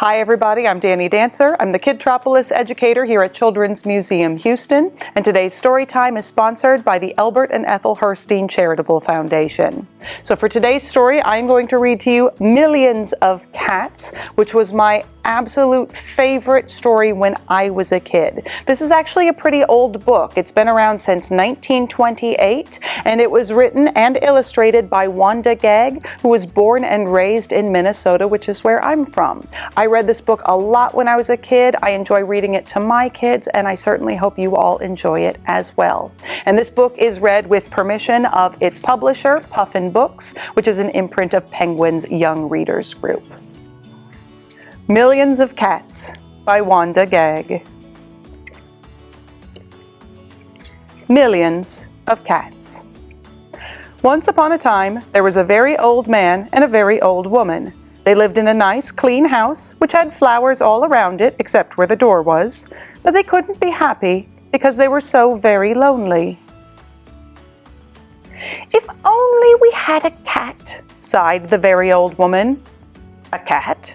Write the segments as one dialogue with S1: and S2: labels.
S1: Hi everybody, I'm Danny Dancer. I'm the Kidtropolis educator here at Children's Museum Houston, and today's story time is sponsored by the Albert and Ethel Herstein Charitable Foundation. So for today's story, I'm going to read to you Millions of Cats, which was my absolute favorite story when I was a kid. This is actually a pretty old book. It's been around since 1928, and it was written and illustrated by Wanda Gág, who was born and raised in Minnesota, which is where I'm from. I read this book a lot when I was a kid. I enjoy reading it to my kids, and I certainly hope you all enjoy it as well. And this book is read with permission of its publisher, Puffin Books, which is an imprint of Penguin's Young Readers Group. Millions of Cats by Wanda Gág. Millions of cats. Once upon a time, there was a very old man and a very old woman. They lived in a nice, clean house, which had flowers all around it, except where the door was, but they couldn't be happy because they were so very lonely. "If only we had a cat," sighed the very old woman. "A cat?"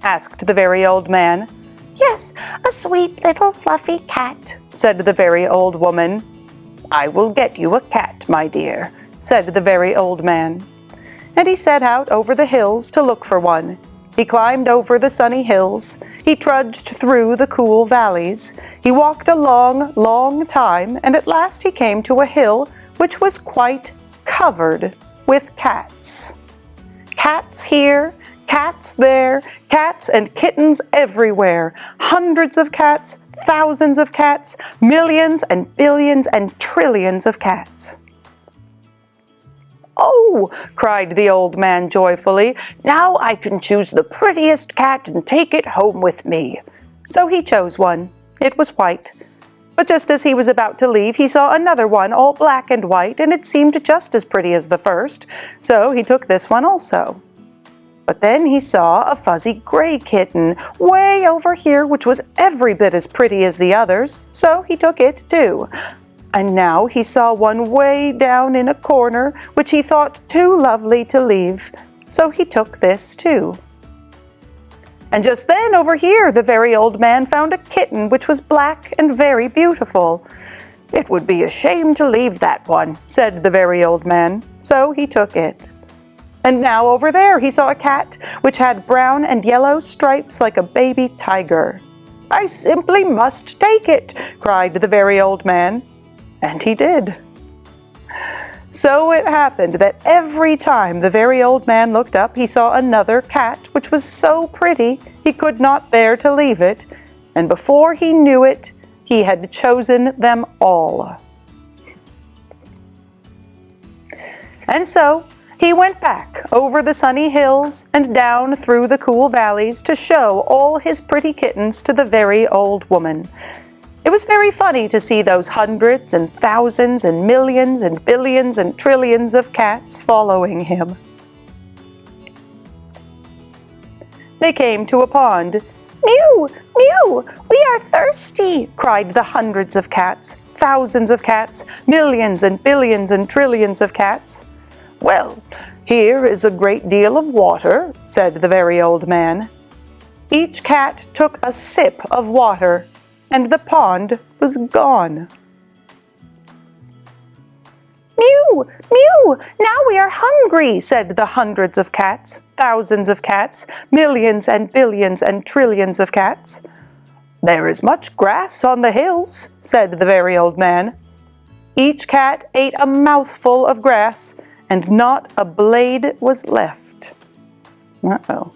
S1: asked the very old man. "Yes, a sweet little fluffy cat," said the very old woman. "I will get you a cat, my dear," said the very old man. And he set out over the hills to look for one. He climbed over the sunny hills. He trudged through the cool valleys. He walked a long, long time, and at last he came to a hill which was quite covered with cats. Cats here, cats there, cats and kittens everywhere. Hundreds of cats, thousands of cats, millions and billions and trillions of cats. "Oh," cried the old man joyfully, "now I can choose the prettiest cat and take it home with me." So he chose one. It was white. But just as he was about to leave, he saw another one, all black and white, and it seemed just as pretty as the first. So he took this one also. But then he saw a fuzzy gray kitten way over here, which was every bit as pretty as the others, so he took it too. And now he saw one way down in a corner, which he thought too lovely to leave, so he took this too. And just then over here, the very old man found a kitten which was black and very beautiful. "It would be a shame to leave that one," said the very old man, so he took it. And now over there he saw a cat which had brown and yellow stripes like a baby tiger. "I simply must take it," cried the very old man. And he did. So it happened that every time the very old man looked up, he saw another cat which was so pretty he could not bear to leave it, and before he knew it, he had chosen them all. And so he went back over the sunny hills and down through the cool valleys to show all his pretty kittens to the very old woman. It was very funny to see those hundreds and thousands and millions and billions and trillions of cats following him. They came to a pond. "Mew, mew, we are thirsty," cried the hundreds of cats, thousands of cats, millions and billions and trillions of cats. "Well, here is a great deal of water," said the very old man. Each cat took a sip of water, and the pond was gone. "Mew, mew, now we are hungry," said the hundreds of cats, thousands of cats, millions and billions and trillions of cats. "There is much grass on the hills," said the very old man. Each cat ate a mouthful of grass, and not a blade was left. Uh-oh.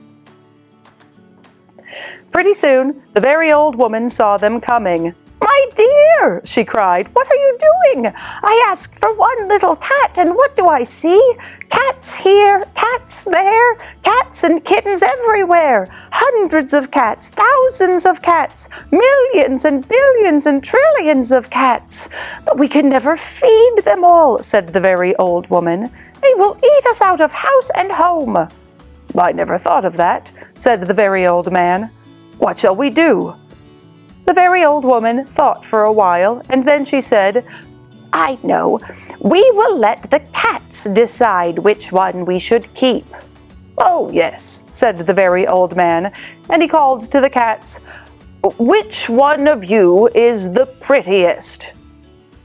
S1: Pretty soon, the very old woman saw them coming. "My dear," she cried, "what are you doing? I asked for one little cat, and what do I see? Cats here, cats there, cats and kittens everywhere. Hundreds of cats, thousands of cats, millions and billions and trillions of cats. But we can never feed them all," said the very old woman. "They will eat us out of house and home." "I never thought of that," said the very old man. "What shall we do?" The very old woman thought for a while, and then she said, "I know. We will let the cats decide which one we should keep." "Oh, yes," said the very old man, and he called to the cats, "Which one of you is the prettiest?"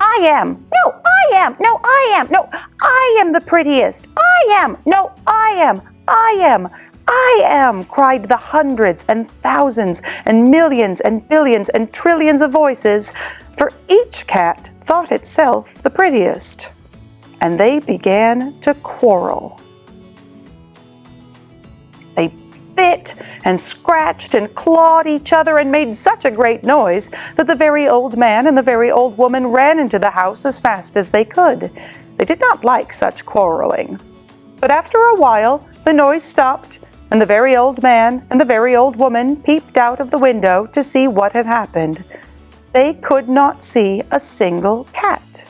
S1: "I am." "No, I am." "No, I am." "No, I am the prettiest." "I am." "No, I am." "I am." "I am," cried the hundreds and thousands and millions and billions and trillions of voices, for each cat thought itself the prettiest. And they began to quarrel. They bit and scratched and clawed each other and made such a great noise that the very old man and the very old woman ran into the house as fast as they could. They did not like such quarreling. But after a while, the noise stopped, and the very old man and the very old woman peeped out of the window to see what had happened. They could not see a single cat.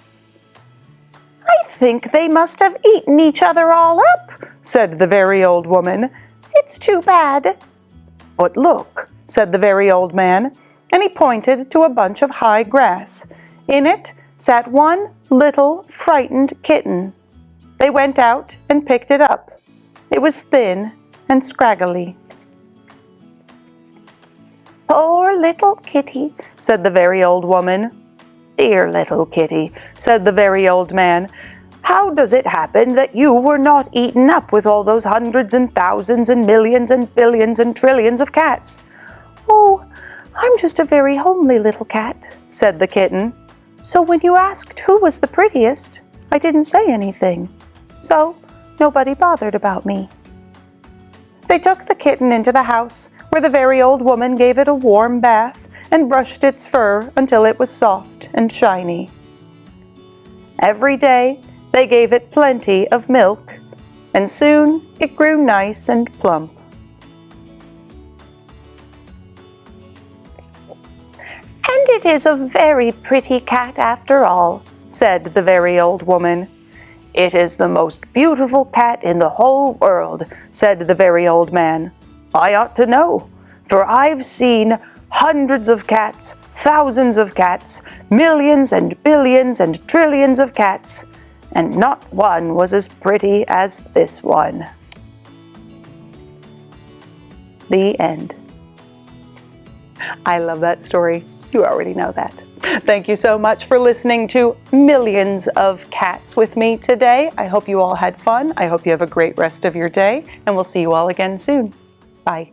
S1: "I think they must have eaten each other all up," said the very old woman. "It's too bad." "But look," said the very old man, and he pointed to a bunch of high grass. In it sat one little frightened kitten. They went out and picked it up. It was thin and scraggly. "Poor little kitty," said the very old woman. "Dear little kitty," said the very old man, "how does it happen that you were not eaten up with all those hundreds and thousands and millions and billions and trillions of cats?" "Oh, I'm just a very homely little cat," said the kitten. "So when you asked who was the prettiest, I didn't say anything. So nobody bothered about me." They took the kitten into the house, where the very old woman gave it a warm bath and brushed its fur until it was soft and shiny. Every day they gave it plenty of milk, and soon it grew nice and plump. "And it is a very pretty cat after all," said the very old woman. "It is the most beautiful cat in the whole world," said the very old man. "I ought to know, for I've seen hundreds of cats, thousands of cats, millions and billions and trillions of cats, and not one was as pretty as this one." The end. I love that story. You already know that. Thank you so much for listening to Millions of Cats with me today. I hope you all had fun. I hope you have a great rest of your day, and we'll see you all again soon. Bye.